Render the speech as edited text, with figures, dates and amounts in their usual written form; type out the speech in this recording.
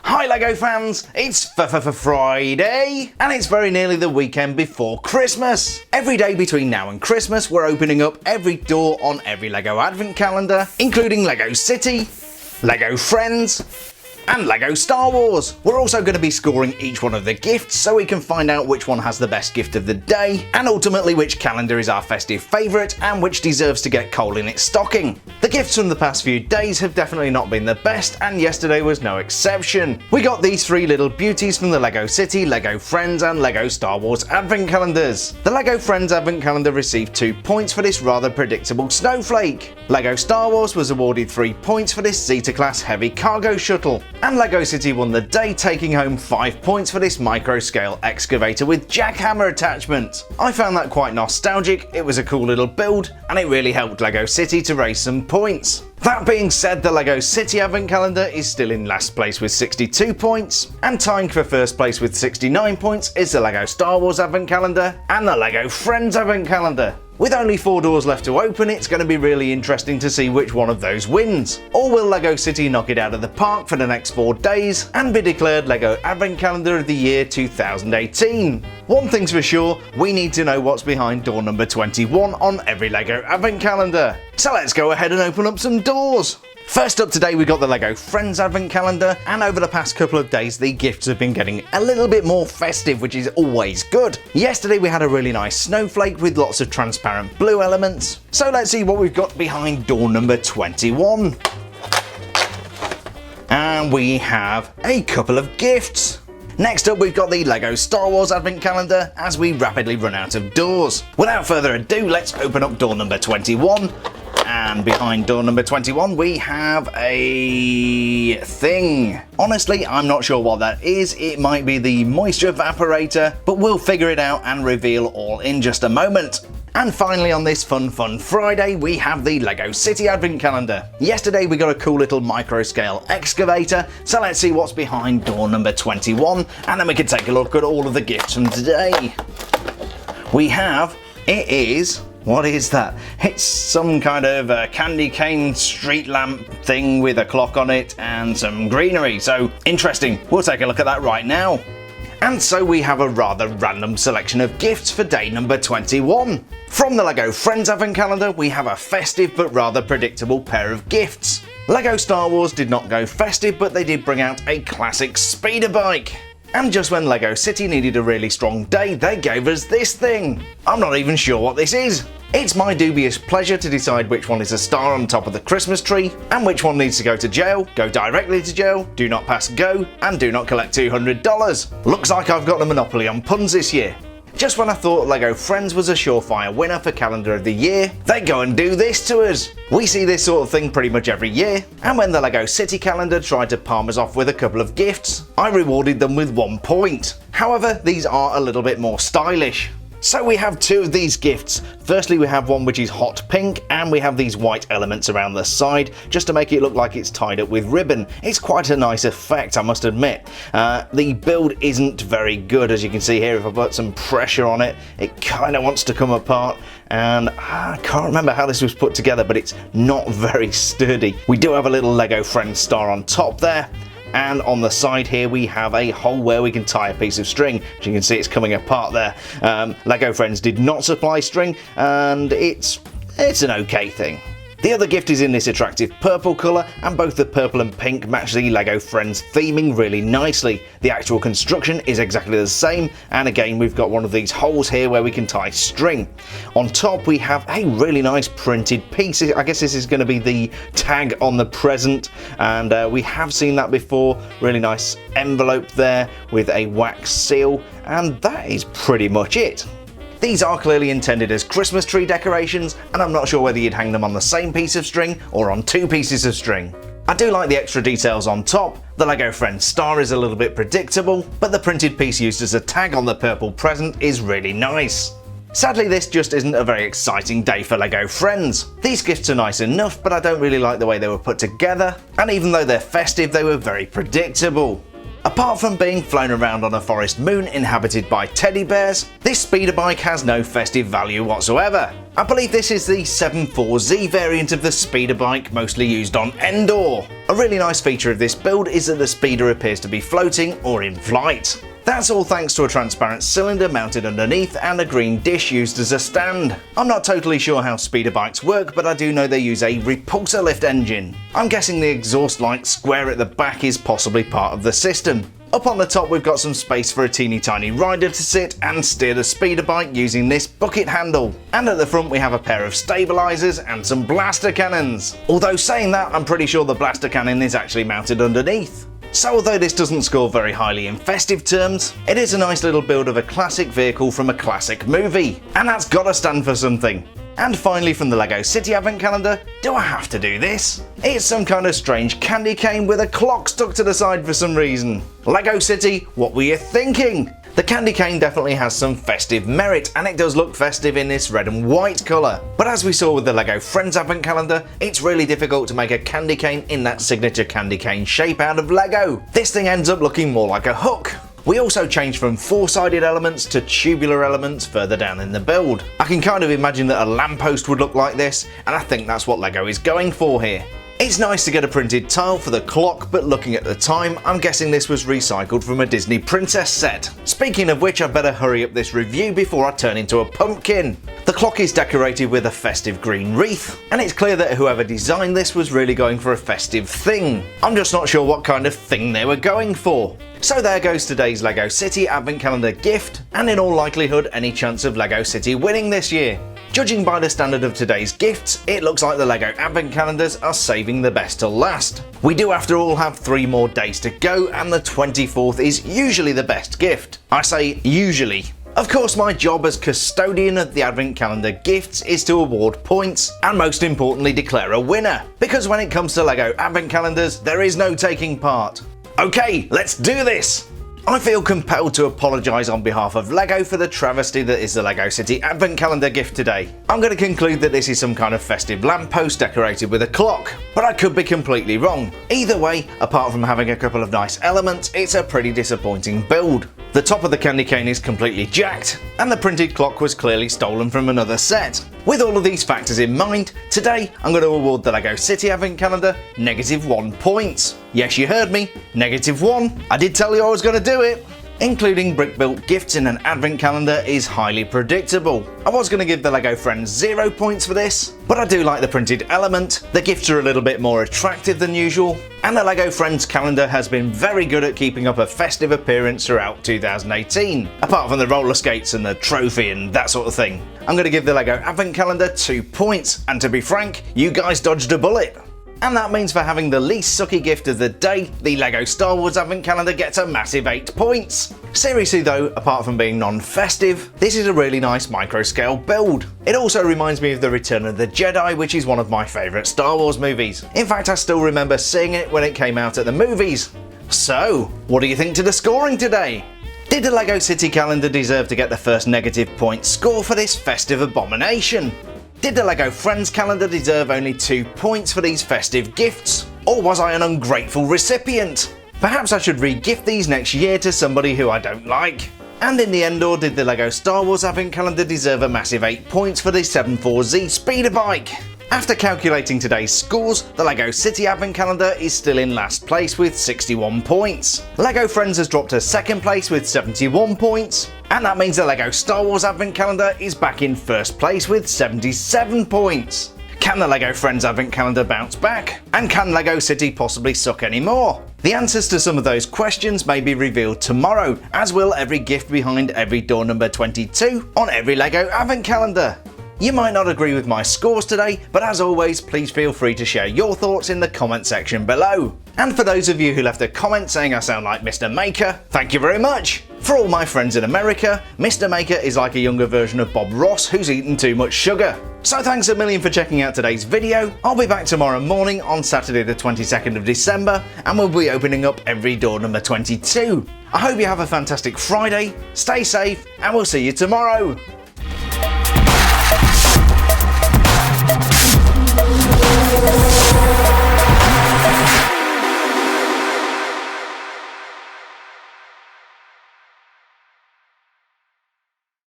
Hi LEGO fans, it's Friday, and it's very nearly the weekend before Christmas. Every day between now and Christmas, we're opening up every door on every LEGO advent calendar, including LEGO City, LEGO Friends, and LEGO Star Wars. We're also going to be scoring each one of the gifts so we can find out which one has the best gift of the day, and ultimately which calendar is our festive favourite and which deserves to get coal in its stocking. The gifts from the past few days have definitely not been the best, and yesterday was no exception. We got these three little beauties from the LEGO City, LEGO Friends and LEGO Star Wars advent calendars. The LEGO Friends advent calendar received 2 points for this rather predictable snowflake. LEGO Star Wars was awarded 3 points for this Zeta class heavy cargo shuttle. And LEGO City won the day, taking home 5 points for this micro-scale excavator with jackhammer attachment. I found that quite nostalgic, it was a cool little build, and it really helped LEGO City to raise some points. That being said, the LEGO City advent calendar is still in last place with 62 points, and tying for first place with 69 points is the LEGO Star Wars advent calendar and the LEGO Friends advent calendar. With only 4 doors left to open, it's going to be really interesting to see which one of those wins. Or will LEGO City knock it out of the park for the next 4 days and be declared LEGO Advent Calendar of the Year 2018? One thing's for sure, we need to know what's behind door number 21 on every LEGO Advent Calendar. So let's go ahead and open up some doors. First up today we got the LEGO Friends Advent Calendar, and over the past couple of days the gifts have been getting a little bit more festive, which is always good. Yesterday we had a really nice snowflake with lots of transparent blue elements, so let's see what we've got behind door number 21. And we have a couple of gifts. Next up we've got the LEGO Star Wars Advent Calendar as we rapidly run out of doors. Without further ado, let's open up door number 21. And behind door number 21 we have a thing. Honestly, I'm not sure what that is. It might be the moisture evaporator, but we'll figure it out and reveal all in just a moment. And finally on this fun Friday we have the LEGO City Advent Calendar. Yesterday we got a cool little micro scale excavator, so let's see what's behind door number 21 and then we can take a look at all of the gifts from today. What is that? It's some kind of candy cane street lamp thing with a clock on it and some greenery, so interesting. We'll take a look at that right now. And so we have a rather random selection of gifts for day number 21. From the LEGO Friends Advent Calendar we have a festive but rather predictable pair of gifts. LEGO Star Wars did not go festive, but they did bring out a classic speeder bike. And just when LEGO City needed a really strong day, they gave us this thing. I'm not even sure what this is. It's my dubious pleasure to decide which one is a star on top of the Christmas tree, and which one needs to go to jail, go directly to jail, do not pass go, and do not collect $200. Looks like I've got a monopoly on puns this year. Just when I thought LEGO Friends was a surefire winner for Calendar of the Year, they go and do this to us. We see this sort of thing pretty much every year, and when the LEGO City Calendar tried to palm us off with a couple of gifts, I rewarded them with 1 point. However, these are a little bit more stylish. So we have 2 of these gifts. Firstly we have one which is hot pink, and we have these white elements around the side just to make it look like it's tied up with ribbon. It's quite a nice effect, I must admit. The build isn't very good, as you can see here. If I put some pressure on it, it kind of wants to come apart, and I can't remember how this was put together, but it's not very sturdy. We do have a little LEGO Friends star on top there. And on the side here we have a hole where we can tie a piece of string. As you can see, it's coming apart there. LEGO Friends did not supply string, and it's an okay thing. The other gift is in this attractive purple colour, and both the purple and pink match the LEGO Friends theming really nicely. The actual construction is exactly the same, and again we've got one of these holes here where we can tie string. On top we have a really nice printed piece. I guess this is going to be the tag on the present, and we have seen that before. Really nice envelope there with a wax seal, and that is pretty much it. These are clearly intended as Christmas tree decorations, and I'm not sure whether you'd hang them on the same piece of string or on 2 pieces of string. I do like the extra details on top. The LEGO Friends star is a little bit predictable, but the printed piece used as a tag on the purple present is really nice. Sadly, this just isn't a very exciting day for LEGO Friends. These gifts are nice enough, but I don't really like the way they were put together, and even though they're festive, they were very predictable. Apart from being flown around on a forest moon inhabited by teddy bears, this speeder bike has no festive value whatsoever. I believe this is the 74Z variant of the speeder bike mostly used on Endor. A really nice feature of this build is that the speeder appears to be floating or in flight. That's all thanks to a transparent cylinder mounted underneath and a green dish used as a stand. I'm not totally sure how speeder bikes work, but I do know they use a repulsor lift engine. I'm guessing the exhaust-like square at the back is possibly part of the system. Up on the top we've got some space for a teeny tiny rider to sit and steer the speeder bike using this bucket handle. And at the front we have a pair of stabilisers and some blaster cannons. Although saying that, I'm pretty sure the blaster cannon is actually mounted underneath. So although this doesn't score very highly in festive terms, it is a nice little build of a classic vehicle from a classic movie. And that's gotta stand for something. And finally from the LEGO City Advent Calendar, do I have to do this? It's some kind of strange candy cane with a clock stuck to the side for some reason. LEGO City, what were you thinking? The candy cane definitely has some festive merit, and it does look festive in this red and white colour. But as we saw with the LEGO Friends Advent Calendar, it's really difficult to make a candy cane in that signature candy cane shape out of LEGO. This thing ends up looking more like a hook. We also changed from four-sided elements to tubular elements further down in the build. I can kind of imagine that a lamppost would look like this, and I think that's what LEGO is going for here. It's nice to get a printed tile for the clock, but looking at the time, I'm guessing this was recycled from a Disney Princess set. Speaking of which, I'd better hurry up this review before I turn into a pumpkin. The clock is decorated with a festive green wreath, and it's clear that whoever designed this was really going for a festive thing. I'm just not sure what kind of thing they were going for. So there goes today's LEGO City Advent Calendar gift, and in all likelihood any chance of LEGO City winning this year. Judging by the standard of today's gifts, it looks like the LEGO Advent Calendars are saving the best till last. We do after all have 3 more days to go, and the 24th is usually the best gift. I say usually. Of course, my job as custodian of the Advent Calendar gifts is to award points and most importantly declare a winner. Because when it comes to LEGO Advent Calendars, there is no taking part. Okay, let's do this! I feel compelled to apologise on behalf of LEGO for the travesty that is the LEGO City Advent Calendar gift today. I'm going to conclude that this is some kind of festive lamppost decorated with a clock, but I could be completely wrong. Either way, apart from having a couple of nice elements, it's a pretty disappointing build. The top of the candy cane is completely jacked, and the printed clock was clearly stolen from another set. With all of these factors in mind, today I'm going to award the LEGO City Advent Calendar -1 points. Yes, you heard me, -1. I did tell you I was going to do it. Including brick-built gifts in an advent calendar is highly predictable. I was going to give the LEGO Friends 0 points for this, but I do like the printed element, the gifts are a little bit more attractive than usual, and the LEGO Friends calendar has been very good at keeping up a festive appearance throughout 2018, apart from the roller skates and the trophy and that sort of thing. I'm going to give the LEGO Advent Calendar 2 points, and to be frank, you guys dodged a bullet. And that means for having the least sucky gift of the day, the LEGO Star Wars Advent Calendar gets a massive 8 points. Seriously though, apart from being non-festive, this is a really nice micro-scale build. It also reminds me of The Return of the Jedi, which is one of my favourite Star Wars movies. In fact, I still remember seeing it when it came out at the movies. So, what do you think to the scoring today? Did the LEGO City Calendar deserve to get the first -point score for this festive abomination? Did the LEGO Friends Calendar deserve only 2 points for these festive gifts? Or was I an ungrateful recipient? Perhaps I should re-gift these next year to somebody who I don't like. And in the end, or did the LEGO Star Wars Advent Calendar deserve a massive 8 points for the 74Z speeder bike? After calculating today's scores, the LEGO City Advent Calendar is still in last place with 61 points. LEGO Friends has dropped to second place with 71 points. And that means the LEGO Star Wars Advent Calendar is back in first place with 77 points. Can the LEGO Friends Advent Calendar bounce back? And can LEGO City possibly suck anymore? The answers to some of those questions may be revealed tomorrow, as will every gift behind every door number 22 on every LEGO Advent Calendar. You might not agree with my scores today, but as always, please feel free to share your thoughts in the comment section below. And for those of you who left a comment saying I sound like Mr. Maker, thank you very much! For all my friends in America, Mr. Maker is like a younger version of Bob Ross who's eaten too much sugar. So thanks a million for checking out today's video. I'll be back tomorrow morning on Saturday the 22nd of December, and we'll be opening up every door number 22. I hope you have a fantastic Friday, stay safe, and we'll see you tomorrow!